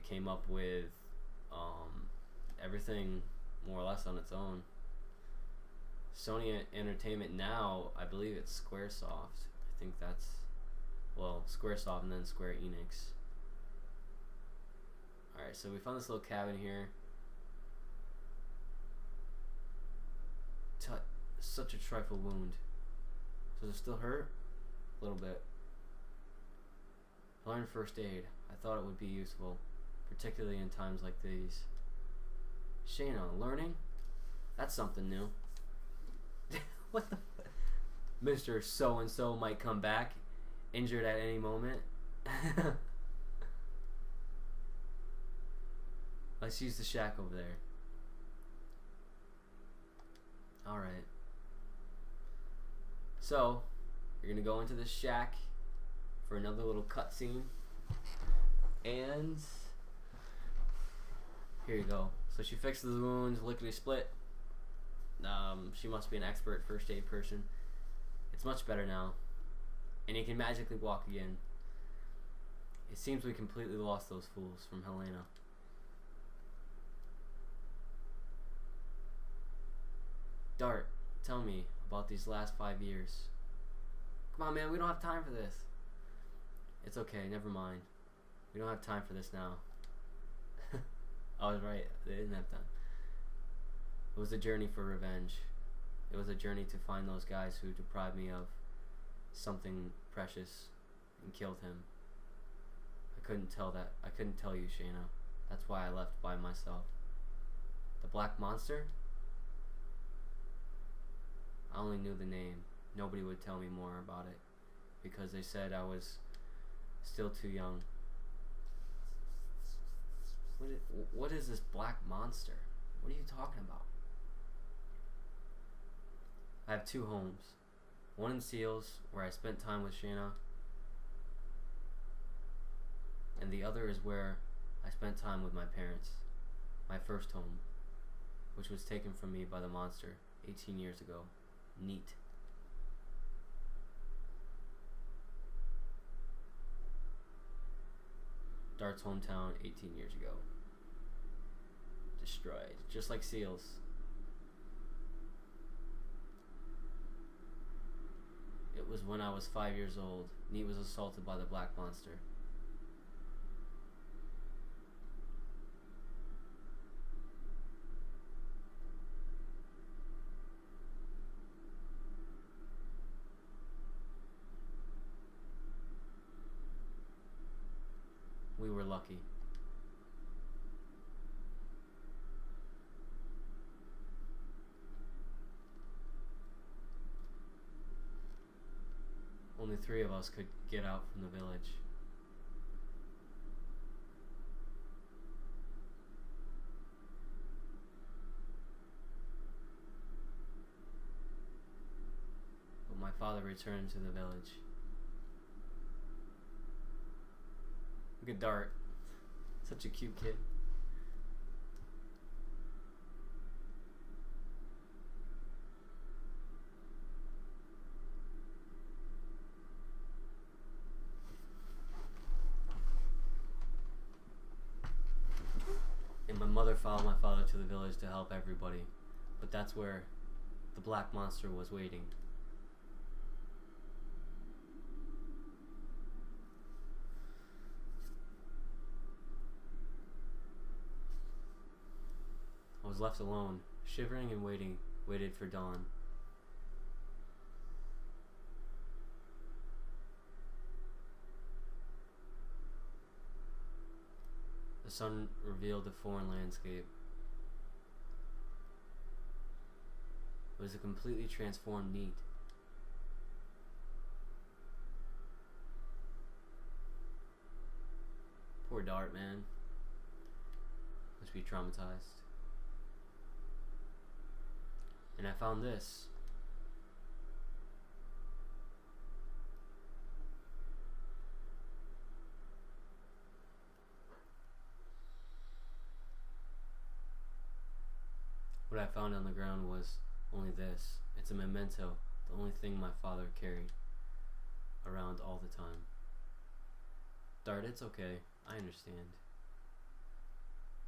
came up with everything more or less on its own. Sony Entertainment now, I believe it's Squaresoft. I think that's, well, Squaresoft and then Square Enix. Alright, so we found this little cabin here. Such a trifle wound. Does it still hurt? A little bit. I learned first aid. I thought it would be useful, particularly in times like these. Shayna, learning? That's something new. What the fuck? Mr. So-and-so might come back, injured at any moment. Let's use the shack over there. Alright. So, you're gonna go into this shack for another little cutscene. And here you go. So she fixes the wounds, lickety split. She must be an expert first aid person. It's much better now. And you can magically walk again. It seems we completely lost those fools from Helena. Dart, tell me about these last 5 years. Come on, man, we don't have time for this. It's okay, never mind. We don't have time for this now. I was right, they didn't have time. It was a journey for revenge. It was a journey to find those guys who deprived me of something precious and killed him. I couldn't tell you, Shayna. That's why I left by myself. The Black Monster? I only knew the name. Nobody would tell me more about it because they said I was still too young. What is this Black Monster? What are you talking about? I have 2 homes. One in Seals, where I spent time with Shayna, and the other is where I spent time with my parents. My first home, which was taken from me by the monster 18 years ago. Neat. Dart's hometown 18 years ago. Destroyed, just like Seals. It was when I was 5 years old. Neat was assaulted by the Black Monster. We were lucky. Only 3 of us could get out from the village. But my father returned to the village. Look at Dart. Such a cute kid. And my mother followed my father to the village to help everybody. But that's where the Black Monster was waiting. I was left alone, shivering and waited for dawn. The sun revealed a foreign landscape. It was a completely transformed Neat. Poor Dart, man. Must be traumatized. And I found this. What I found on the ground was only this. It's a memento, the only thing my father carried around all the time. Dart, it's okay. I understand.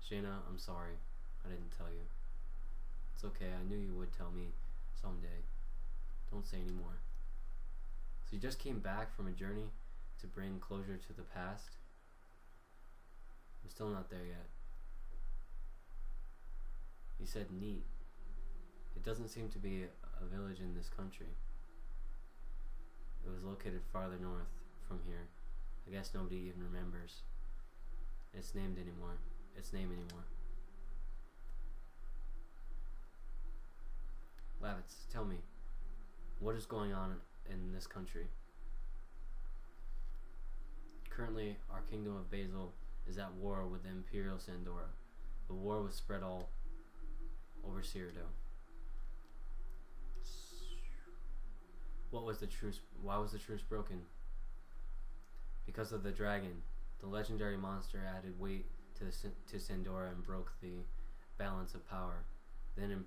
Jaina, I'm sorry. I didn't tell you. It's okay, I knew you would tell me someday. Don't say anymore. So you just came back from a journey to bring closure to the past? I'm still not there yet. You said neat. It doesn't seem to be a village in this country. It was located farther north from here. I guess nobody even remembers its name anymore. Lavitz, tell me, what is going on in this country? Currently, our kingdom of Basil is at war with the Imperial Sandora. The war was spread all over Cyrodiil. What was the truce? Why was the truce broken? Because of the dragon. The legendary monster added weight to Sandora and broke the balance of power. Then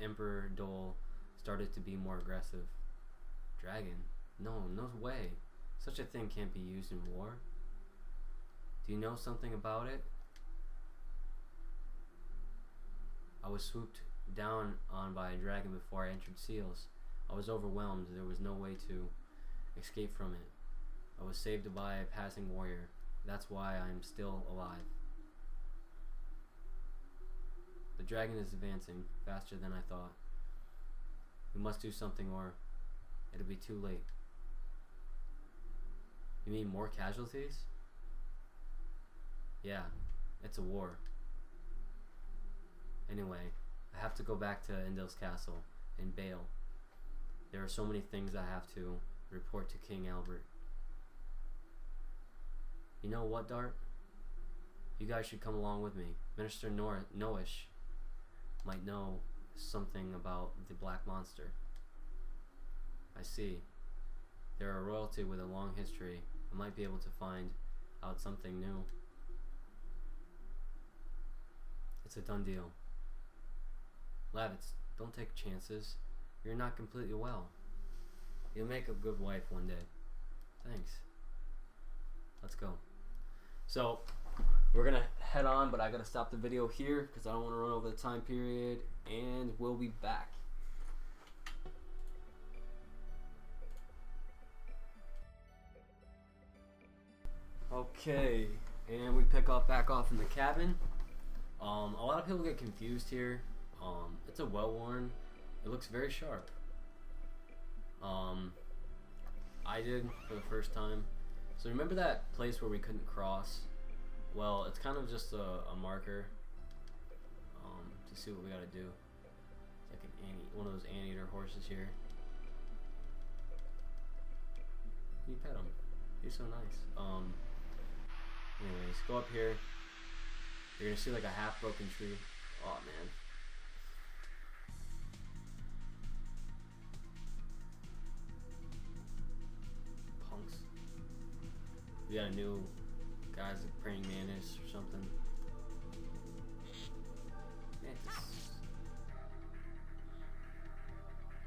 Emperor Dole started to be more aggressive. Dragon? No way. Such a thing can't be used in war. Do you know something about it? I was swooped down on by a dragon before I entered Seals. I was overwhelmed. There was no way to escape from it. I was saved by a passing warrior. That's why I am still alive. The dragon is advancing faster than I thought. We must do something or it'll be too late. You mean more casualties? Yeah, it's a war. Anyway, I have to go back to Endil's castle in Bale. There are so many things I have to report to King Albert. You know what, Dart? You guys should come along with me. Minister Noish might know something about the Black Monster. I see. They're a royalty with a long history. I might be able to find out something new. It's a done deal. Lavitz, don't take chances. You're not completely well. You'll make a good wife one day. Thanks. Let's go. So, we're gonna head on, but I gotta stop the video here because I don't want to run over the time period, and we'll be back. Okay, and we pick up back off in the cabin. A lot of people get confused here. It's a well-worn. It looks very sharp. I did for the first time. So remember that place where we couldn't cross? Well, it's kind of just a marker to see what we gotta do. It's like one of those anteater horses here. You pet him. He's so nice. Anyways, go up here. You're gonna see like a half-broken tree. Oh man. Punks. We got a new guy's a praying mantis or something. Mantis.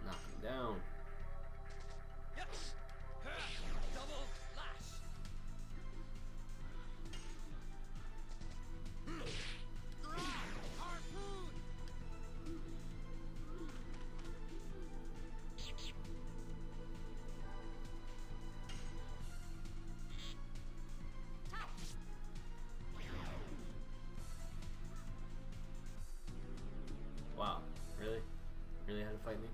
Knock him down. Double lash. Harpoon. Wow, really? Really had to fight me?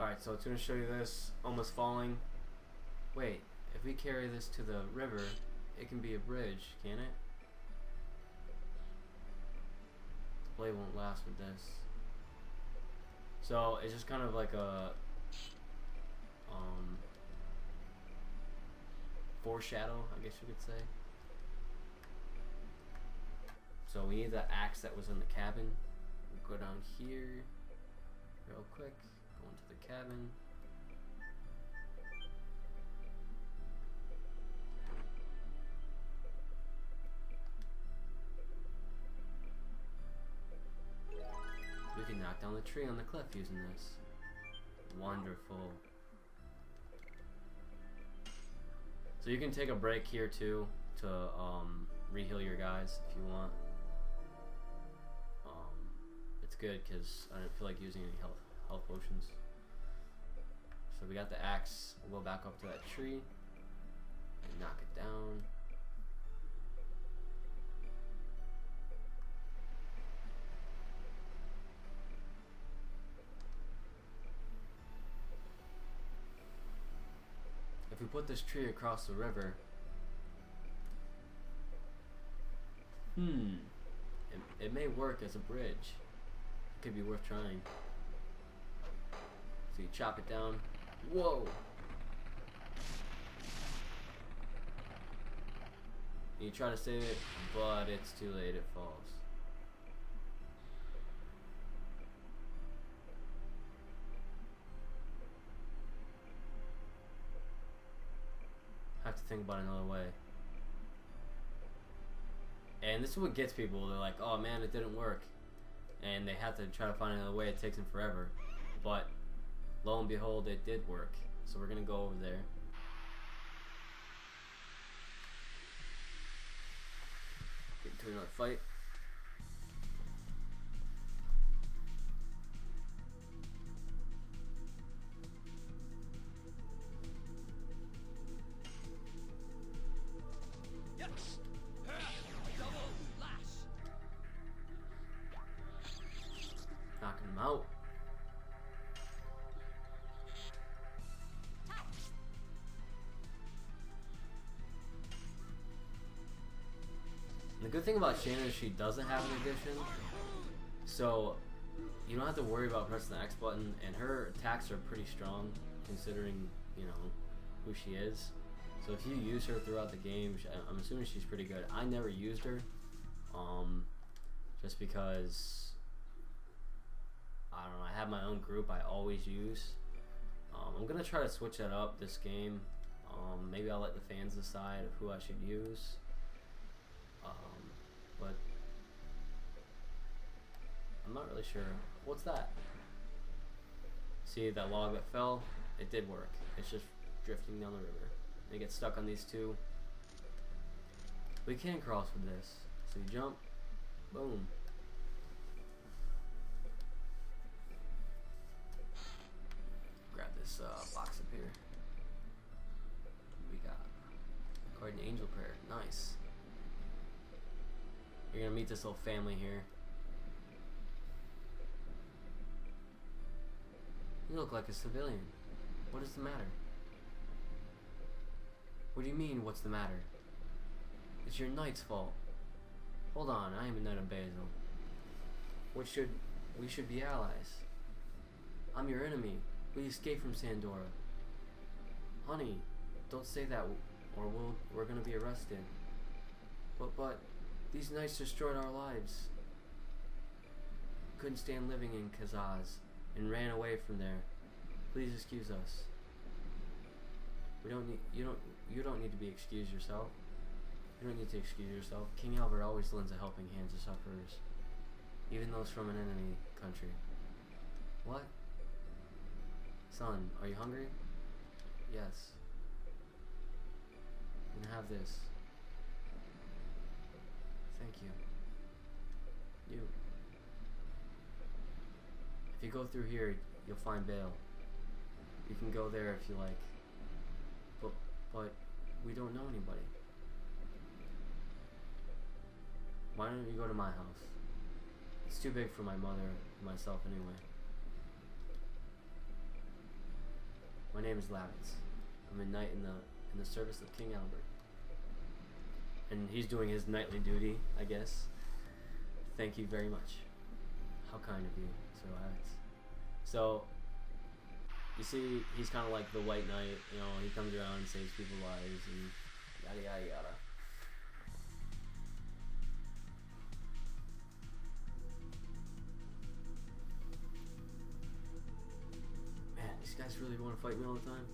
Alright, so it's going to show you this almost falling. Wait, if we carry this to the river, it can be a bridge, can't it? The blade won't last with this. So it's just kind of like a foreshadow, I guess you could say. So we need the axe that was in the cabin. We'll go down here real quick. Go into the cabin. knock down the tree on the cliff using this. Wonderful. So you can take a break here too to re-heal your guys if you want. It's good because I don't feel like using any health potions. So we got the axe. We'll go back up to that tree and knock it down. If we put this tree across the river, it may work as a bridge. It could be worth trying. So you chop it down. Whoa! You try to save it, but it's too late, it falls. I have to think about another way. And this is what gets people. They're like, oh man, it didn't work. And they have to try to find another way. It takes them forever. But lo and behold, it did work. So we're going to go over there. Get into another fight. Knocking him out. And the good thing about Shayna is she doesn't have an addition, so you don't have to worry about pressing the X button, and her attacks are pretty strong considering, you know, who she is. So if you use her throughout the game, I'm assuming she's pretty good. I never used her, just because I don't know, I have my own group I always use. I'm gonna try to switch that up this game. Maybe I'll let the fans decide of who I should use. But I'm not really sure. What's that? See that log that fell? It did work. It's just drifting down the river. They get stuck on these two. We can cross with this. So you jump, boom. Grab this box up here. We got Guardian Angel Prayer. Nice. You're gonna meet this little family here. You look like a civilian. What is the matter? What do you mean, what's the matter? It's your knight's fault. Hold on, I am a knight of Basil. We should be allies. I'm your enemy. We escaped from Sandora. Honey, don't say that, or we're gonna be arrested. But these knights destroyed our lives. Couldn't stand living in Kazaz and ran away from there. Please excuse us. You don't need to be excused yourself. You don't need to excuse yourself. King Albert always lends a helping hand to sufferers, even those from an enemy country. What? Son, are you hungry? Yes. You can have this. Thank you. If you go through here, you'll find Bale. You can go there if you like. But we don't know anybody. Why don't you go to my house? It's too big for my mother and myself anyway. My name is Lavitz. I'm a knight in the service of King Albert. And he's doing his knightly duty, I guess. Thank you very much. How kind of you, Sir Lavitz. So, you see, he's kind of like the White Knight. You know, he comes around and saves people's lives and yada yada yada. Man, these guys really want to fight me all the time.